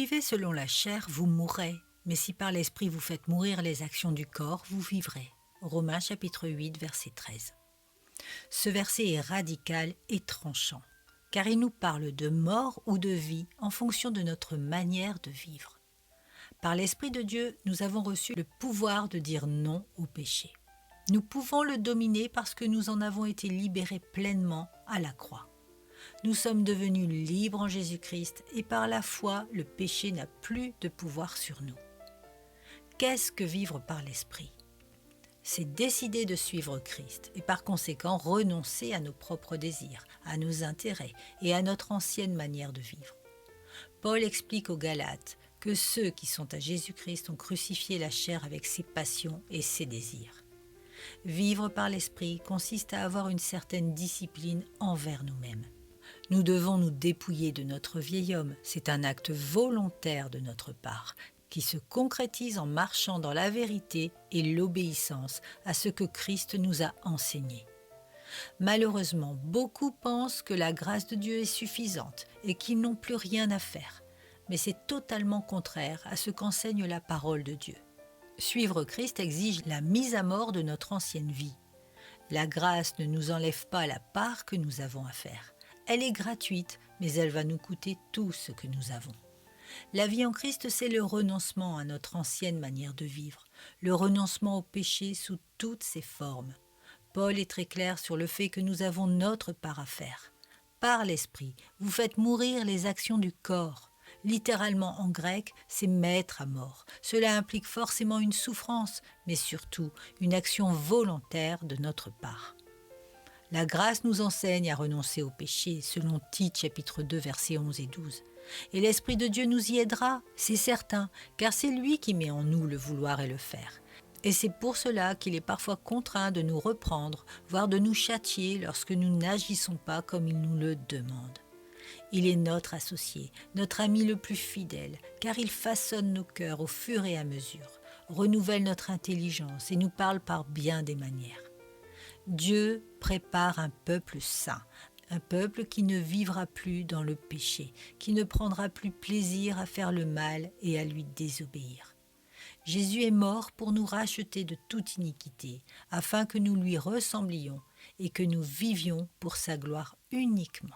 vivez selon la chair, vous mourrez, mais si par l'esprit vous faites mourir les actions du corps, vous vivrez. Romains chapitre 8, verset 13. Ce verset est radical et tranchant, car il nous parle de mort ou de vie en fonction de notre manière de vivre. Par l'Esprit de Dieu, nous avons reçu le pouvoir de dire non au péché. Nous pouvons le dominer parce que nous en avons été libérés pleinement à la croix. Nous sommes devenus libres en Jésus-Christ et par la foi, le péché n'a plus de pouvoir sur nous. Qu'est-ce que vivre par l'Esprit ? C'est décider de suivre Christ et par conséquent renoncer à nos propres désirs, à nos intérêts et à notre ancienne manière de vivre. Paul explique aux Galates que ceux qui sont à Jésus-Christ ont crucifié la chair avec ses passions et ses désirs. Vivre par l'Esprit consiste à avoir une certaine discipline envers nous-mêmes. Nous devons nous dépouiller de notre vieil homme, c'est un acte volontaire de notre part, qui se concrétise en marchant dans la vérité et l'obéissance à ce que Christ nous a enseigné. Malheureusement, beaucoup pensent que la grâce de Dieu est suffisante et qu'ils n'ont plus rien à faire. Mais c'est totalement contraire à ce qu'enseigne la parole de Dieu. Suivre Christ exige la mise à mort de notre ancienne vie. La grâce ne nous enlève pas la part que nous avons à faire. Elle est gratuite, mais elle va nous coûter tout ce que nous avons. La vie en Christ, c'est le renoncement à notre ancienne manière de vivre, le renoncement au péché sous toutes ses formes. Paul est très clair sur le fait que nous avons notre part à faire. Par l'Esprit, vous faites mourir les actions du corps. Littéralement en grec, c'est mettre à mort. Cela implique forcément une souffrance, mais surtout une action volontaire de notre part. La grâce nous enseigne à renoncer au péché, selon Tite chapitre 2, versets 11 et 12. Et l'Esprit de Dieu nous y aidera, c'est certain, car c'est lui qui met en nous le vouloir et le faire. Et c'est pour cela qu'il est parfois contraint de nous reprendre, voire de nous châtier lorsque nous n'agissons pas comme il nous le demande. Il est notre associé, notre ami le plus fidèle, car il façonne nos cœurs au fur et à mesure, renouvelle notre intelligence et nous parle par bien des manières. Dieu prépare un peuple saint, un peuple qui ne vivra plus dans le péché, qui ne prendra plus plaisir à faire le mal et à lui désobéir. Jésus est mort pour nous racheter de toute iniquité, afin que nous lui ressemblions et que nous vivions pour sa gloire uniquement.